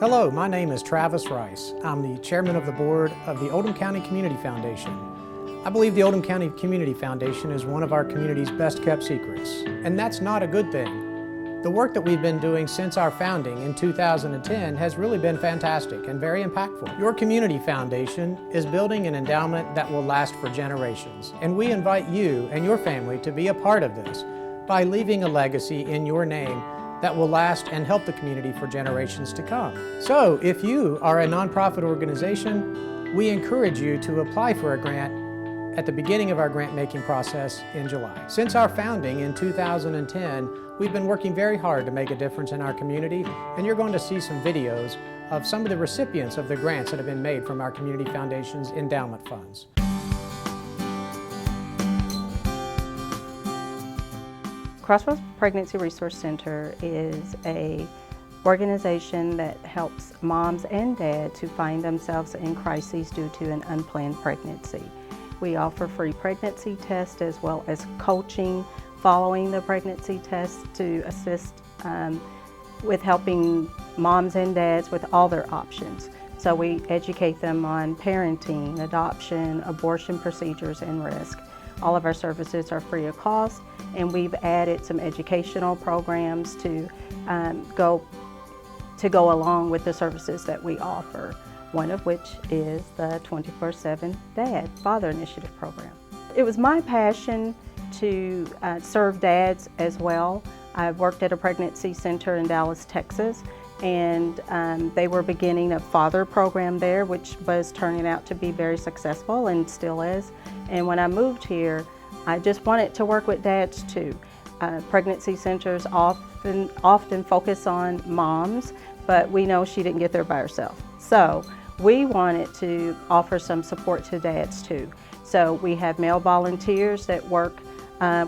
Hello, my name is Travis Rice. I'm the chairman of the board of the Oldham County Community Foundation. I believe the Oldham County Community Foundation is one of our community's best kept secrets, and that's not a good thing. The work that we've been doing since our founding in 2010 has really been fantastic and very impactful. Your community foundation is building an endowment that will last for generations, and we invite you and your family to be a part of this by leaving a legacy in your name that will last and help the community for generations to come. So, if you are a nonprofit organization, we encourage you to apply for a grant at the beginning of our grant-making process in July. Since our founding in 2010, we've been working very hard to make a difference in our community, and you're going to see some videos of some of the recipients of the grants that have been made from our community foundation's endowment funds. Crossroads Pregnancy Resource Center is an organization that helps moms and dads who find themselves in crises due to an unplanned pregnancy. We offer free pregnancy tests as well as coaching following the pregnancy test to assist with helping moms and dads with all their options. So we educate them on parenting, adoption, abortion procedures, and risk. All of our services are free of cost, and we've added some educational programs to go along with the services that we offer, one of which is the 24/7 Dad Father Initiative program. It was my passion to serve dads as well. I worked at a pregnancy center in Dallas, Texas, and they were beginning a father program there, which was turning out to be very successful and still is. And when I moved here, I just wanted to work with dads too. Pregnancy centers often focus on moms, but we know she didn't get there by herself. So we wanted to offer some support to dads too. So we have male volunteers that work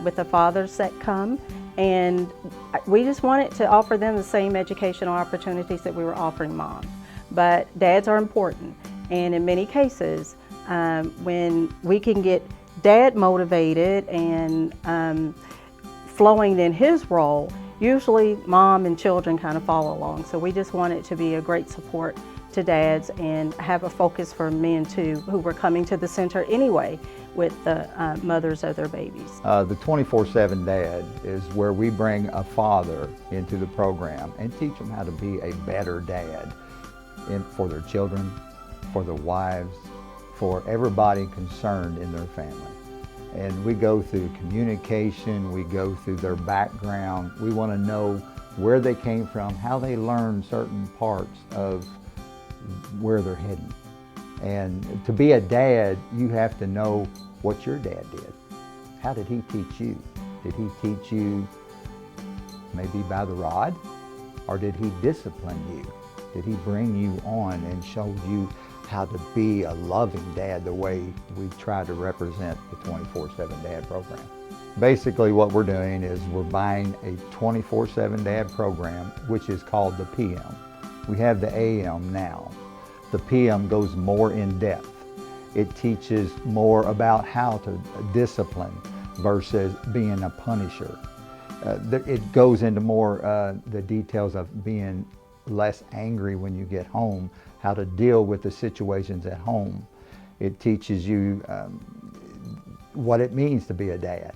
with the fathers that come, and we just wanted to offer them the same educational opportunities that we were offering moms. But dads are important, and in many cases, when we can get dad motivated and flowing in his role, usually mom and children kind of follow along. So we just want it to be a great support to dads and have a focus for men too, who were coming to the center anyway with the mothers of their babies. The 24/7 Dad is where we bring a father into the program and teach them how to be a better dad for their children, for their wives, for everybody concerned in their family. And we go through communication, we go through their background. We want to know where they came from, how they learned certain parts of where they're heading. And to be a dad, you have to know what your dad did. How did he teach you? Did he teach you maybe by the rod? Or did he discipline you? Did he bring you on and show you how to be a loving dad the way we try to represent the 24/7 Dad program? Basically what we're doing is we're buying a 24/7 Dad program, which is called the PM. We have the AM now. The PM goes more in depth. It teaches more about how to discipline versus being a punisher. It goes into more the details of being less angry when you get home, how to deal with the situations at home. It teaches you what it means to be a dad.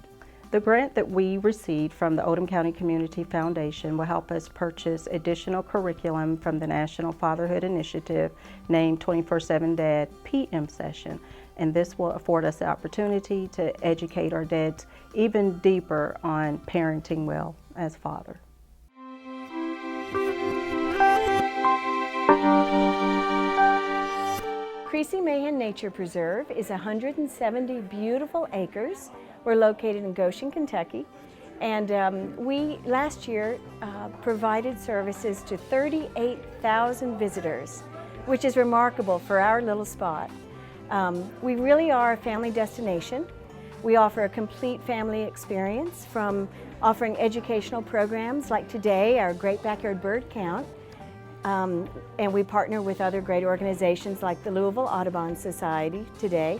The grant that we received from the Oldham County Community Foundation will help us purchase additional curriculum from the National Fatherhood Initiative named 24/7 Dad PM session. And this will afford us the opportunity to educate our dads even deeper on parenting well as father. Creasy Nature Preserve is 170 beautiful acres. We're located in Goshen, Kentucky, and we last year provided services to 38,000 visitors, which is remarkable for our little spot. We really are a family destination. We offer a complete family experience, from offering educational programs like today, our Great Backyard Bird Count, and we partner with other great organizations like the Louisville Audubon Society today.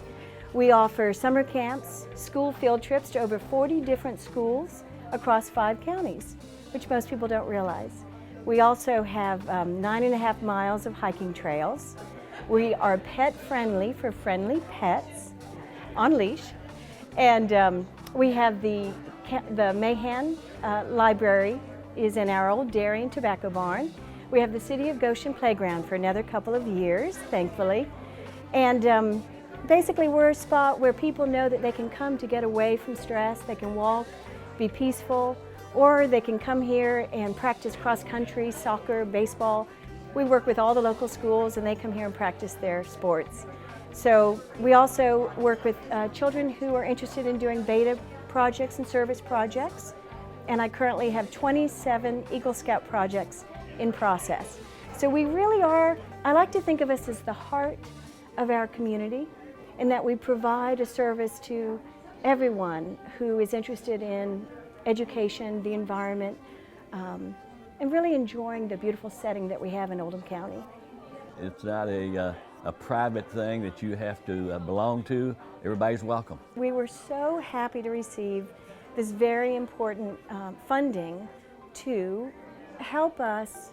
We offer summer camps, school field trips to over 40 different schools across 5 counties, which most people don't realize. We also have 9.5 miles of hiking trails. We are pet friendly for friendly pets on leash. And we have the Mahan Library is in our old dairy and tobacco barn. We have the City of Goshen Playground for another couple of years, thankfully. And basically we're a spot where people know that they can come to get away from stress, they can walk, be peaceful, or they can come here and practice cross-country, soccer, baseball. We work with all the local schools and they come here and practice their sports. So we also work with children who are interested in doing beta projects and service projects. And I currently have 27 Eagle Scout projects in process. So we really are, I like to think of us as the heart of our community, in that we provide a service to everyone who is interested in education, the environment, and really enjoying the beautiful setting that we have in Oldham County. It's not a private thing that you have to belong to. Everybody's welcome. We were so happy to receive this very important funding to help us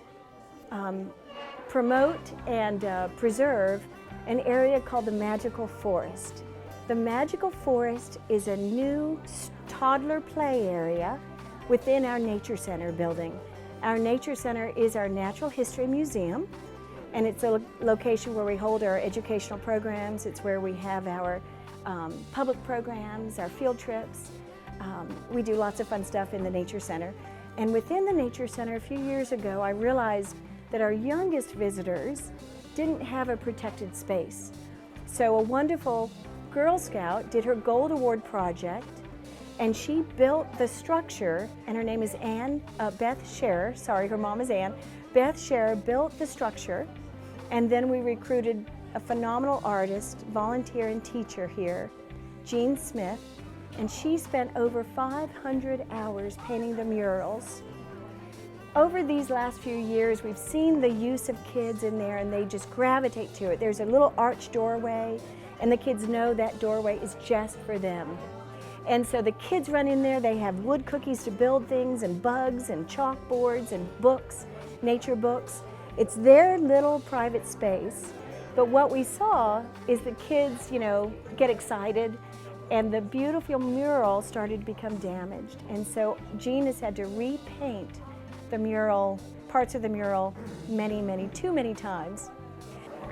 promote and preserve an area called the Magical Forest. The Magical Forest is a new toddler play area within our Nature Center building. Our Nature Center is our natural history museum, and it's a location where we hold our educational programs. It's where we have our public programs, our field trips. We do lots of fun stuff in the Nature Center. And within the Nature Center a few years ago, I realized that our youngest visitors didn't have a protected space. So a wonderful Girl Scout did her Gold Award project, and she built the structure, and her name is Beth Scherer, sorry, her mom is Ann. Beth Scherer built the structure, and then we recruited a phenomenal artist, volunteer and teacher here, Jean Smith, and she spent over 500 hours painting the murals. Over these last few years, we've seen the use of kids in there, and they just gravitate to it. There's a little arched doorway, and the kids know that doorway is just for them. And so the kids run in there, they have wood cookies to build things, and bugs, and chalkboards, and books, nature books. It's their little private space. But what we saw is the kids, get excited, and the beautiful mural started to become damaged. And so Jean has had to repaint the mural, parts of the mural, too many times.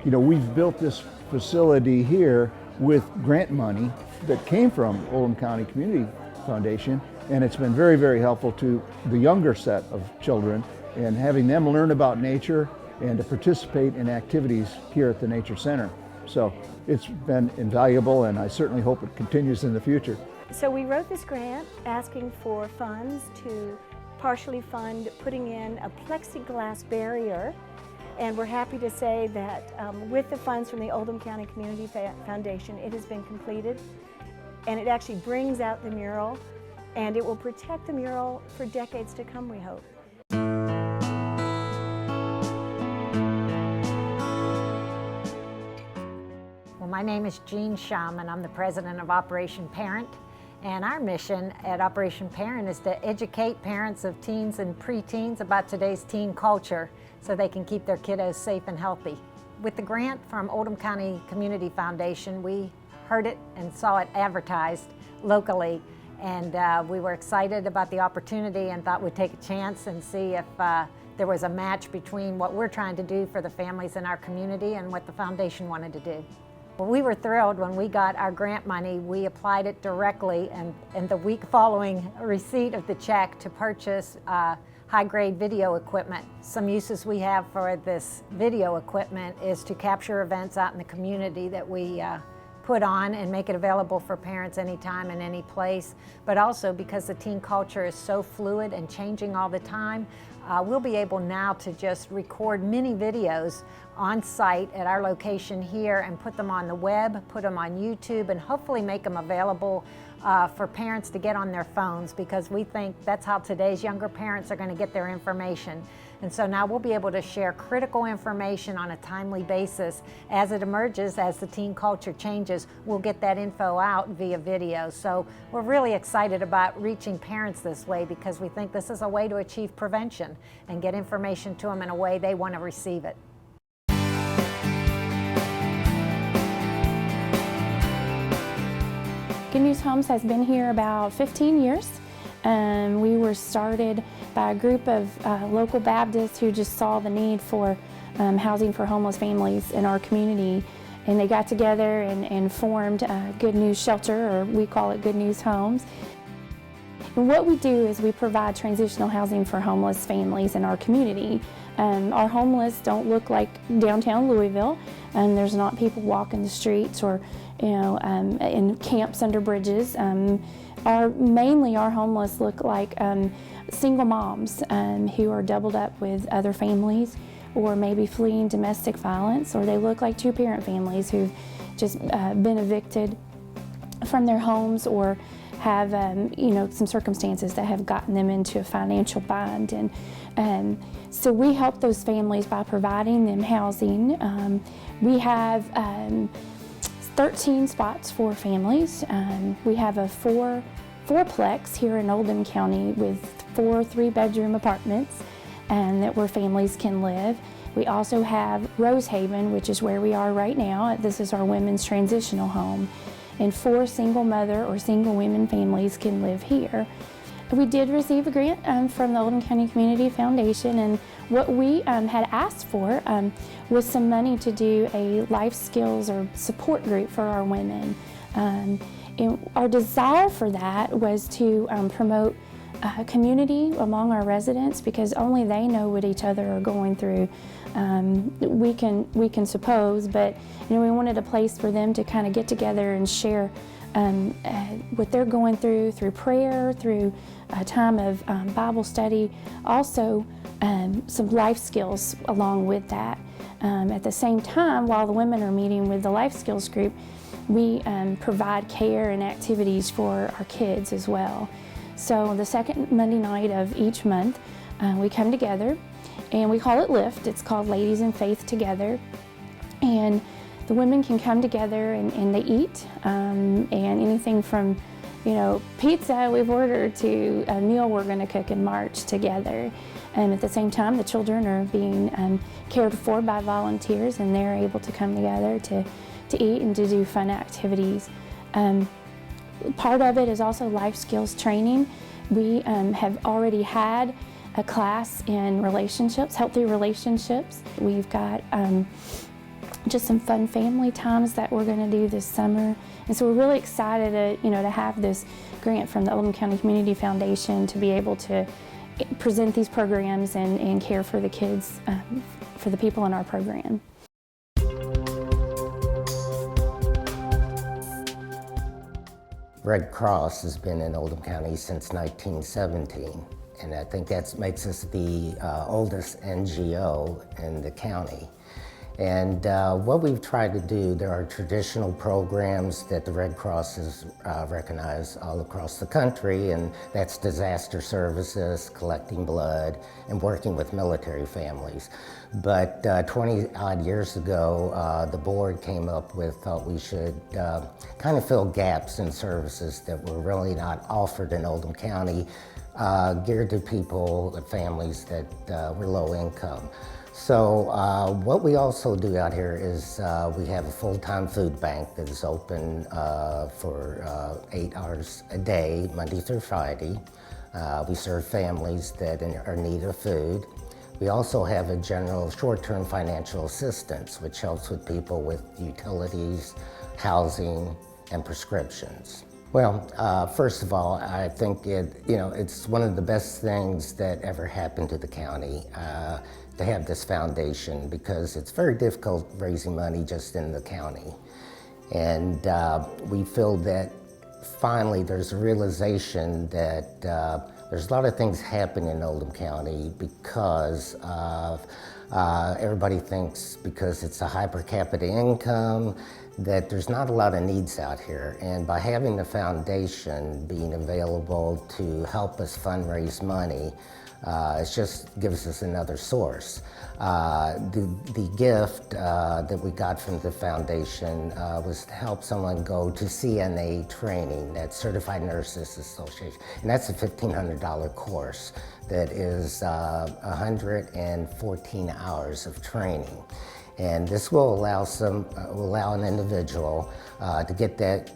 We've built this facility here with grant money that came from Oldham County Community Foundation, and it's been very, very helpful to the younger set of children and having them learn about nature and to participate in activities here at the Nature Center. So it's been invaluable, and I certainly hope it continues in the future. So we wrote this grant asking for funds to partially fund putting in a plexiglass barrier, and we're happy to say that with the funds from the Oldham County Community Foundation, it has been completed, and it actually brings out the mural, and it will protect the mural for decades to come, we hope. Well, my name is Jean Shum, and I'm the president of Operation Parent. And our mission at Operation Parent is to educate parents of teens and preteens about today's teen culture so they can keep their kiddos safe and healthy. With the grant from Oldham County Community Foundation, we heard it and saw it advertised locally, and we were excited about the opportunity and thought we'd take a chance and see if there was a match between what we're trying to do for the families in our community and what the foundation wanted to do. Well, we were thrilled when we got our grant money. We applied it directly, and the week following receipt of the check to purchase high-grade video equipment. Some uses we have for this video equipment is to capture events out in the community that we put on and make it available for parents anytime and any place, but also because the teen culture is so fluid and changing all the time, we'll be able now to just record mini videos on site at our location here and put them on the web, put them on YouTube, and hopefully make them available for parents to get on their phones, because we think that's how today's younger parents are going to get their information. And so now we'll be able to share critical information on a timely basis as it emerges, as the teen culture changes. We'll get that info out via video. So we're really excited about reaching parents this way because we think this is a way to achieve prevention and get information to them in a way they want to receive it. Good News Homes has been here about 15 years. We were started by a group of local Baptists who just saw the need for housing for homeless families in our community. And they got together and formed Good News Shelter, or we call it Good News Homes. And what we do is we provide transitional housing for homeless families in our community. Our homeless don't look like downtown Louisville, and there's not people walking the streets or in camps under bridges. Mainly our homeless look like single moms who are doubled up with other families or maybe fleeing domestic violence, or they look like two-parent families who've just been evicted from their homes or have some circumstances that have gotten them into a financial bind. And so we help those families by providing them housing. We have 13 spots for families. We have a fourplex here in Oldham County with 4 3-bedroom apartments where families can live. We also have Rosehaven, which is where we are right now. This is our women's transitional home. And 4 single mother or single women families can live here. We did receive a grant from the Oldham County Community Foundation, and what we had asked for was some money to do a life skills or support group for our women. And our desire for that was to promote community among our residents, because only they know what each other are going through. We can suppose, but we wanted a place for them to kind of get together and share what they're going through prayer, through a time of Bible study, also some life skills along with that. At the same time, while the women are meeting with the life skills group, we provide care and activities for our kids as well. So the second Monday night of each month, we come together and we call it LIFT. It's called Ladies in Faith Together. And the women can come together and they eat, and anything from pizza we've ordered to a meal we're going to cook in March together. And at the same time, the children are being cared for by volunteers, and they're able to come together to eat and to do fun activities. Part of it is also life skills training. We have already had a class in relationships, healthy relationships. We've got just some fun family times that we're going to do this summer. And so we're really excited to have this grant from the Oldham County Community Foundation to be able to present these programs and care for the kids, for the people in our program. Red Cross has been in Oldham County since 1917, and I think that makes us the oldest NGO in the county. And what we've tried to do, there are traditional programs that the Red Cross has recognized all across the country, and that's disaster services, collecting blood, and working with military families. But 20-odd years ago, the board came up with, thought we should kind of fill gaps in services that were really not offered in Oldham County, geared to people, families that were low income. So what we also do out here is we have a full-time food bank that is open for 8 hours a day, Monday through Friday. We serve families that are in need of food. We also have a general short-term financial assistance, which helps with people with utilities, housing, and prescriptions. Well, first of all, I think it's one of the best things that ever happened to the county to have this foundation, because it's very difficult raising money just in the county. And we feel that finally there's a realization that there's a lot of things happening in Oldham County because of everybody thinks because it's a high per capita income that there's not a lot of needs out here. And by having the foundation being available to help us fundraise money, It just gives us another source. The gift that we got from the foundation was to help someone go to CNA training, that's Certified Nurses Association, and that's a $1,500 course that is 114 hours of training. And this will allow an individual to get that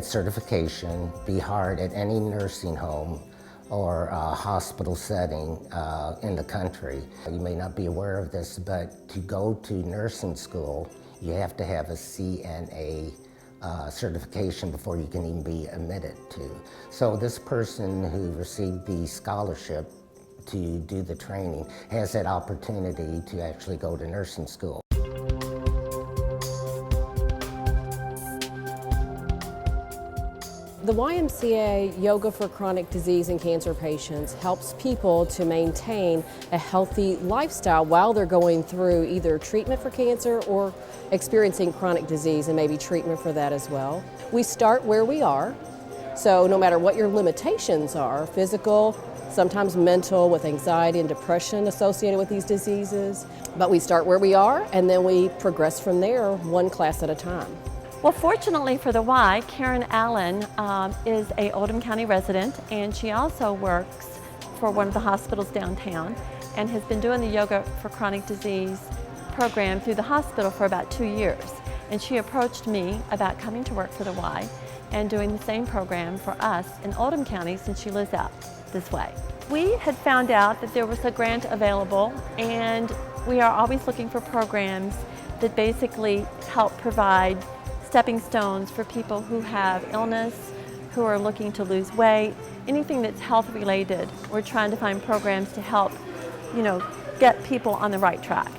certification, be hired at any nursing home or hospital setting in the country. You may not be aware of this, but to go to nursing school, you have to have a CNA certification before you can even be admitted to. So this person who received the scholarship to do the training has that opportunity to actually go to nursing school. The YMCA Yoga for Chronic Disease and Cancer Patients helps people to maintain a healthy lifestyle while they're going through either treatment for cancer or experiencing chronic disease and maybe treatment for that as well. We start where we are, so no matter what your limitations are, physical, sometimes mental, with anxiety and depression associated with these diseases, but we start where we are and then we progress from there one class at a time. Well, fortunately for the Y, Karen Allen is a Oldham County resident, and she also works for one of the hospitals downtown and has been doing the Yoga for Chronic Disease program through the hospital for about 2 years. And she approached me about coming to work for the Y and doing the same program for us in Oldham County since she lives out this way. We had found out that there was a grant available, and we are always looking for programs that basically help provide stepping stones for people who have illness, who are looking to lose weight, anything that's health related. We're trying to find programs to help, get people on the right track.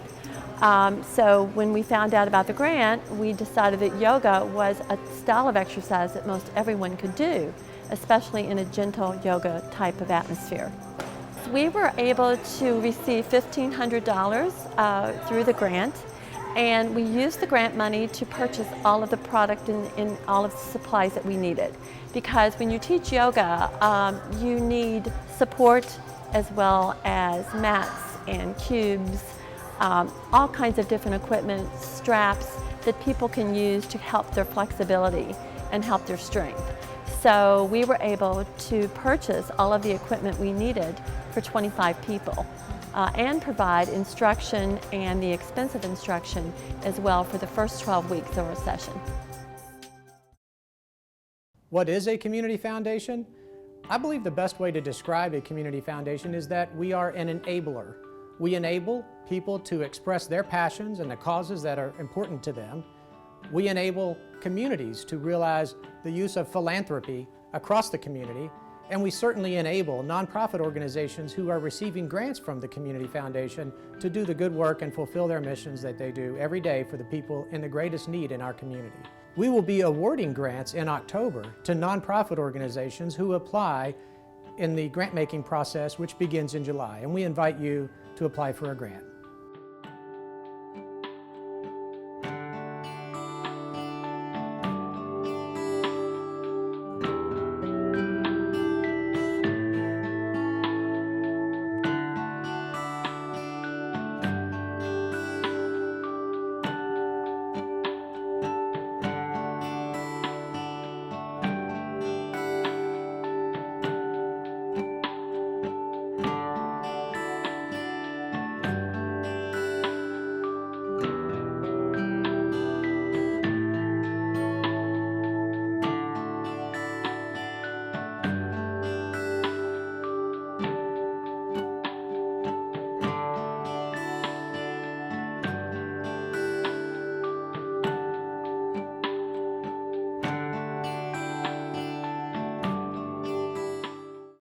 So when we found out about the grant, we decided that yoga was a style of exercise that most everyone could do, especially in a gentle yoga type of atmosphere. So we were able to receive $1,500 through the grant. And we used the grant money to purchase all of the product and all of the supplies that we needed. Because when you teach yoga, you need support as well as mats and cubes, all kinds of different equipment, straps that people can use to help their flexibility and help their strength. So we were able to purchase all of the equipment we needed for 25 people. And provide instruction and the expensive instruction as well for the first 12 weeks of our session. What is a community foundation? I believe the best way to describe a community foundation is that we are an enabler. We enable people to express their passions and the causes that are important to them. We enable communities to realize the use of philanthropy across the community. And we certainly enable nonprofit organizations who are receiving grants from the Community Foundation to do the good work and fulfill their missions that they do every day for the people in the greatest need in our community. We will be awarding grants in October to nonprofit organizations who apply in the grant-making process, which begins in July, and we invite you to apply for a grant.